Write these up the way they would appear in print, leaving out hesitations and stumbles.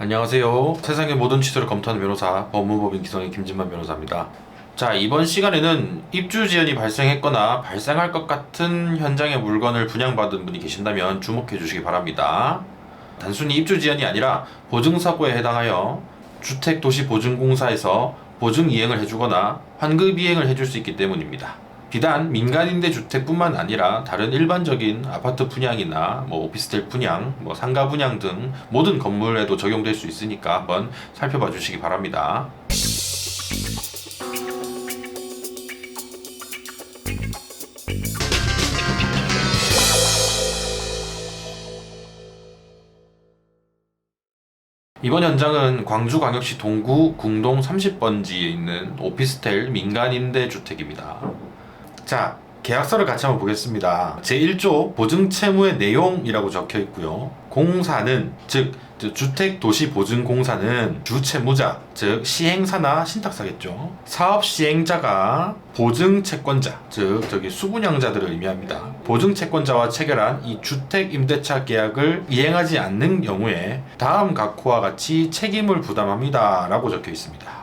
안녕하세요. 세상의 모든 취소를 검토하는 변호사 법무법인 기성의 김진만 변호사입니다. 자, 이번 시간에는 입주 지연이 발생했거나 발생할 것 같은 현장의 물건을 분양받은 분이 계신다면 주목해 주시기 바랍니다. 단순히 입주 지연이 아니라 보증사고에 해당하여 주택도시보증공사에서 보증 이행을 해주거나 환급 이행을 해줄 수 있기 때문입니다. 비단 민간임대주택뿐만 아니라 다른 일반적인 아파트 분양이나 오피스텔 분양, 상가 분양 등 모든 건물에도 적용될 수 있으니까 한번 살펴봐 주시기 바랍니다. 이번 현장은 광주광역시 동구 궁동 30번지에 있는 오피스텔 민간임대주택입니다. 자, 계약서를 같이 한번 보겠습니다. 제1조 보증채무의 내용이라고 적혀 있고요. 공사는, 즉 주택도시보증공사는 주채무자, 즉 시행사나 신탁사겠죠. 사업시행자가 보증채권자, 즉 수분양자들을 의미합니다. 보증채권자와 체결한 이 주택임대차 계약을 이행하지 않는 경우에 다음 각호와 같이 책임을 부담합니다 라고 적혀 있습니다.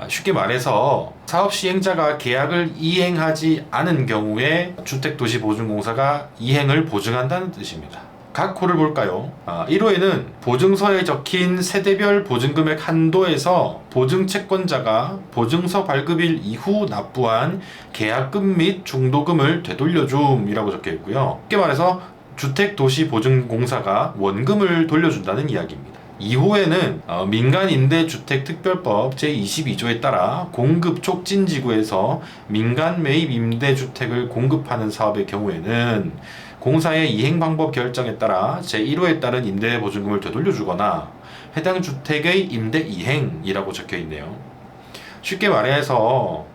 쉽게 말해서 사업 시행자가 계약을 이행하지 않은 경우에 주택도시보증공사가 이행을 보증한다는 뜻입니다. 각 호를 볼까요? 1호에는 보증서에 적힌 세대별 보증금액 한도에서 보증채권자가 보증서 발급일 이후 납부한 계약금 및 중도금을 되돌려줌이라고 적혀 있고요. 쉽게 말해서 주택도시보증공사가 원금을 돌려준다는 이야기입니다. 2호에는 민간임대주택특별법 제22조에 따라 공급촉진지구에서 민간매입임대주택을 공급하는 사업의 경우에는 공사의 이행방법 결정에 따라 제1호에 따른 임대보증금을 되돌려주거나 해당 주택의 임대이행이라고 적혀있네요. 쉽게 말해서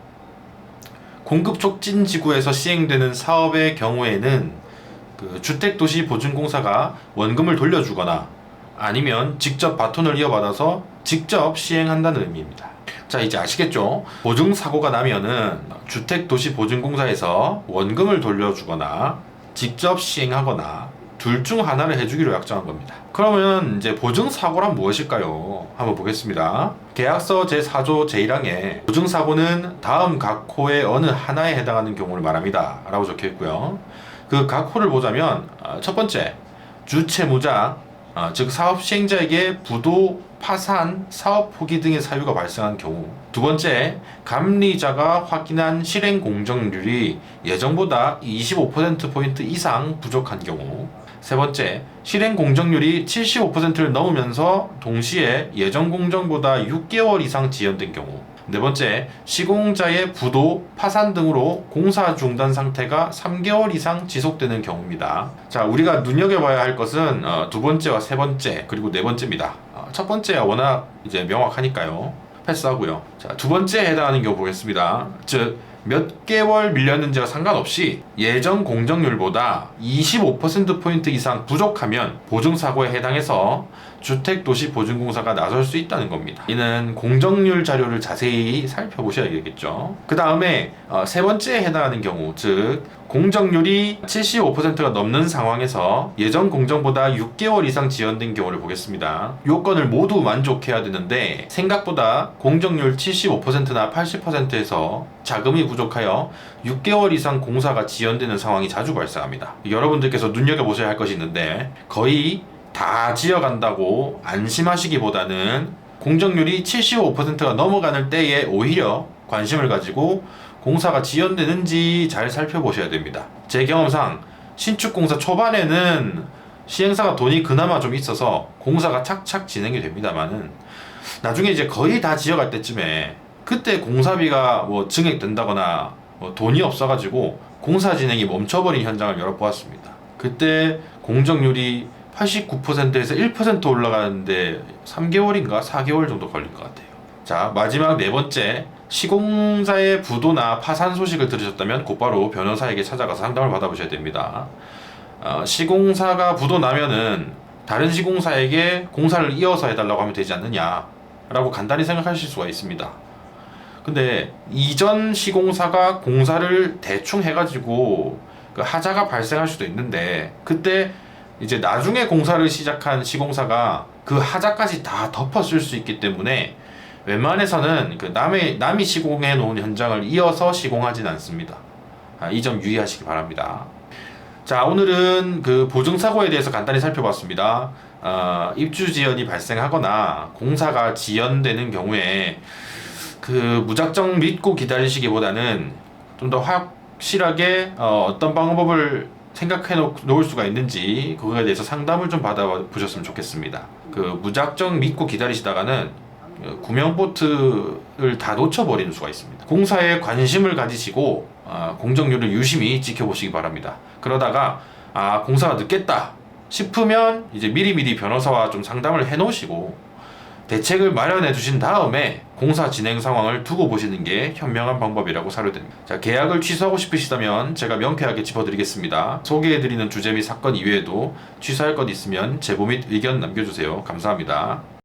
공급촉진지구에서 시행되는 사업의 경우에는 주택도시보증공사가 원금을 돌려주거나 아니면 직접 바톤을 이어받아서 직접 시행한다는 의미입니다. 자, 이제 아시겠죠? 보증사고가 나면은 주택도시보증공사에서 원금을 돌려주거나 직접 시행하거나 둘 중 하나를 해주기로 약정한 겁니다. 그러면 이제 보증사고란 무엇일까요? 한번 보겠습니다. 계약서 제4조 제1항에 보증사고는 다음 각 호의 어느 하나에 해당하는 경우를 말합니다 라고 적혀 있고요. 그 각 호를 보자면 첫 번째, 주채무자, 즉 사업 시행자에게 부도, 파산, 사업 포기 등의 사유가 발생한 경우. 두 번째, 감리자가 확인한 실행 공정률이 예정보다 25%포인트 이상 부족한 경우. 세 번째, 실행 공정률이 75%를 넘으면서 동시에 예정 공정보다 6개월 이상 지연된 경우. 네 번째, 시공자의 부도, 파산 등으로 공사 중단 상태가 3개월 이상 지속되는 경우입니다. 자, 우리가 눈여겨봐야 할 것은 두 번째와 세 번째, 그리고 네 번째입니다. 첫 번째야 워낙 이제 명확하니까요. 패스하고요. 자, 두 번째에 해당하는 경우 보겠습니다. 즉, 몇 개월 밀렸는지와 상관없이 예정 공정률보다 25%포인트 이상 부족하면 보증사고에 해당해서 주택도시보증공사가 나설 수 있다는 겁니다. 이는 공정률 자료를 자세히 살펴보셔야겠죠. 그 다음에 세 번째에 해당하는 경우, 즉 공정률이 75%가 넘는 상황에서 예정 공정보다 6개월 이상 지연된 경우를 보겠습니다. 요건을 모두 만족해야 되는데 생각보다 공정률 75%나 80%에서 자금이 부족하여 6개월 이상 공사가 지연되는 상황이 자주 발생합니다. 여러분들께서 눈여겨보셔야 할 것이 있는데 거의 다 지어간다고 안심하시기보다는 공정률이 75%가 넘어가는 때에 오히려 관심을 가지고 공사가 지연되는지 잘 살펴보셔야 됩니다. 제 경험상 신축공사 초반에는 시행사가 돈이 그나마 좀 있어서 공사가 착착 진행이 됩니다만은 나중에 이제 거의 다 지어갈 때쯤에 그때 공사비가 증액된다거나 돈이 없어가지고 공사 진행이 멈춰버린 현장을 여러 보았습니다. 그때 공정률이 89%에서 1% 올라가는데 3개월인가 4개월 정도 걸릴 것 같아요. 자, 마지막 네 번째, 시공사의 부도나 파산 소식을 들으셨다면 곧바로 변호사에게 찾아가서 상담을 받아보셔야 됩니다. 시공사가 부도 나면은 다른 시공사에게 공사를 이어서 해달라고 하면 되지 않느냐 라고 간단히 생각하실 수가 있습니다. 근데 이전 시공사가 공사를 대충 해가지고 하자가 발생할 수도 있는데 그때 이제 나중에 공사를 시작한 시공사가 그 하자까지 다 덮어 쓸 수 있기 때문에 웬만해서는 그 남이 시공해 놓은 현장을 이어서 시공하진 않습니다. 이 점 유의하시기 바랍니다. 자, 오늘은 그 보증사고에 대해서 간단히 살펴봤습니다. 입주 지연이 발생하거나 공사가 지연되는 경우에 그 무작정 믿고 기다리시기보다는 좀 더 확실하게 어떤 방법을 생각해 놓을 수가 있는지 그거에 대해서 상담을 좀 받아보셨으면 좋겠습니다. 그 무작정 믿고 기다리시다가는 구명 보트를 다 놓쳐버리는 수가 있습니다. 공사에 관심을 가지시고 공정률을 유심히 지켜보시기 바랍니다. 그러다가 공사가 늦겠다 싶으면 이제 미리미리 변호사와 좀 상담을 해 놓으시고 대책을 마련해 주신 다음에 공사 진행 상황을 두고 보시는 게 현명한 방법이라고 사료됩니다. 자, 계약을 취소하고 싶으시다면 제가 명쾌하게 짚어드리겠습니다. 소개해드리는 주제 및 사건 이외에도 취소할 것 있으면 제보 및 의견 남겨주세요. 감사합니다.